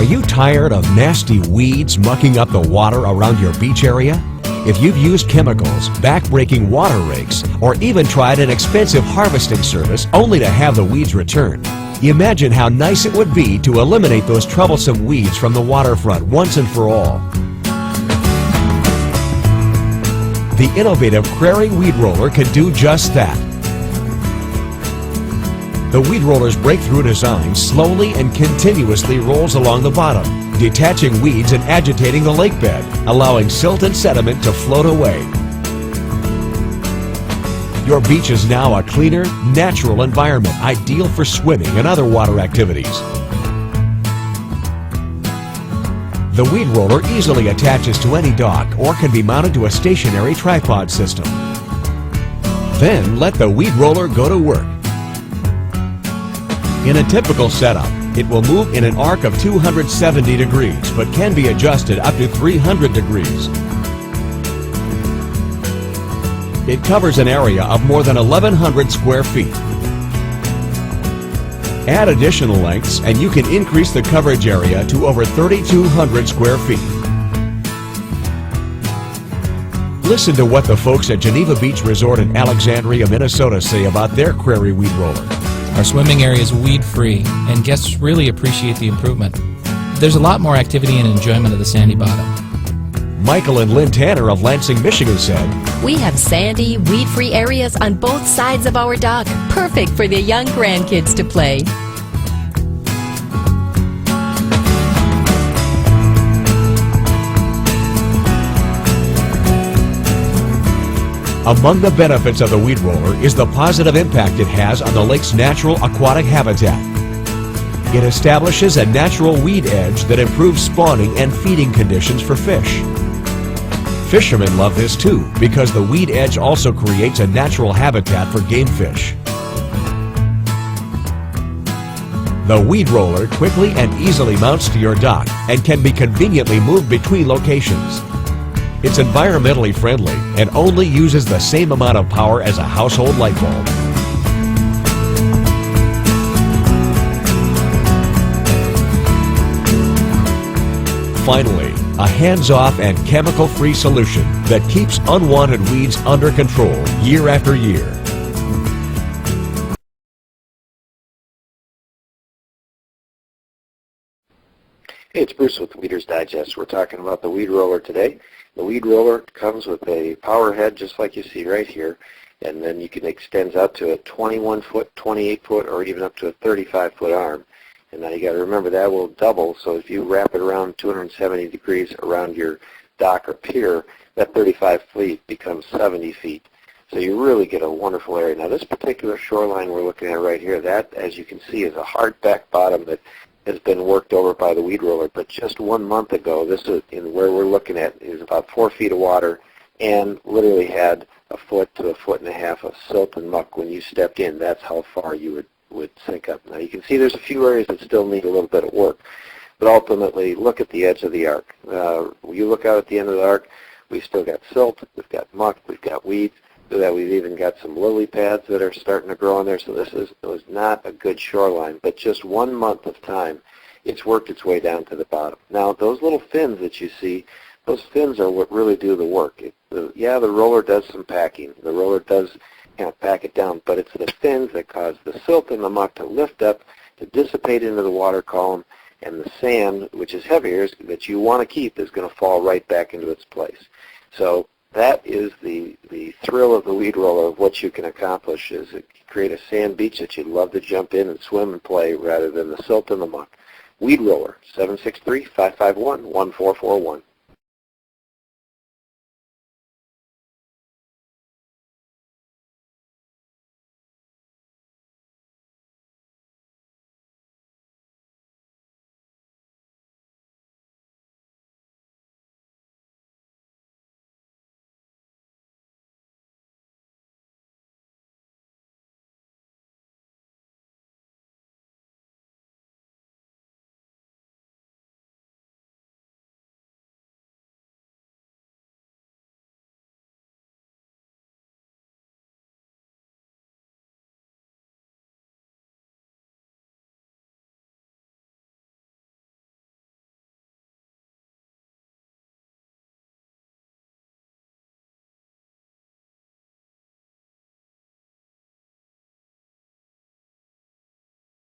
you tired of nasty weeds mucking up the water around your beach area? If you've used chemicals, back-breaking water rakes, or even tried an expensive harvesting service only to have the weeds return, imagine how nice it would be to eliminate those troublesome weeds from the waterfront once and for all. The innovative Crary Weed Roller can do just that. The Weed Roller's breakthrough design slowly and continuously rolls along the bottom, detaching weeds and agitating the lake bed, allowing silt and sediment to float away. Your beach is now a cleaner, natural environment ideal for swimming and other water activities. The Weed Roller easily attaches to any dock or can be mounted to a stationary tripod system. Then let the Weed Roller go to work. In a typical setup, it will move in an arc of 270 degrees, but can be adjusted up to 300 degrees. It covers an area of more than 1,100 square feet. Add additional lengths and you can increase the coverage area to over 3,200 square feet. Listen to what the folks at Geneva Beach Resort in Alexandria, Minnesota say about their Crary Weed Roller. Our swimming area is weed-free, and guests really appreciate the improvement. There's a lot more activity and enjoyment of the sandy bottom. Michael and Lynn Tanner of Lansing, Michigan said, "We have sandy, weed-free areas on both sides of our dock, perfect for the young grandkids to play." Among the benefits of the Weed Roller is the positive impact it has on the lake's natural aquatic habitat. It establishes a natural weed edge that improves spawning and feeding conditions for fish. Fishermen love this too because the weed edge also creates a natural habitat for game fish. The Weed Roller quickly and easily mounts to your dock and can be conveniently moved between locations. It's environmentally friendly and only uses the same amount of power as a household light bulb. Finally, a hands-off and chemical-free solution that keeps unwanted weeds under control year after year. Hey, it's Bruce with Weeders Digest. We're talking about the Weed Roller today. The Weed Roller comes with a power head just like you see right here, and then you can extend out to a 21-foot, 28-foot, or even up to a 35-foot arm. And now you got to remember that will double, so if you wrap it around 270 degrees around your dock or pier, that 35 feet becomes 70 feet. So you really get a wonderful area. Now this particular shoreline we're looking at right here, that, as you can see, is a hard back bottom that has been worked over by the Weed Roller. But just 1 month ago, this is where we're looking at is about 4 feet of water and literally had a foot to a foot and a half of silt and muck when you stepped in. That's how far you would sink up. Now you can see there's a few areas that still need a little bit of work, but ultimately look at the edge of the arc. When you look out at the end of the arc, we've still got silt, we've got muck, we've got weeds, so that we've even got some lily pads that are starting to grow in there. So it was not a good shoreline, but just 1 month of time, it's worked its way down to the bottom. Now those little fins that you see, those fins are what really do the work. The roller does some packing. The roller does kind of pack it down, but it's the fins that cause the silt and the muck to lift up, to dissipate into the water column, and the sand, which is heavier, that you want to keep, is going to fall right back into its place. So that is the thrill of the Weed Roller, of what you can accomplish, is create a sand beach that you'd love to jump in and swim and play rather than the silt and the muck. Weed Roller, 763-551-1441.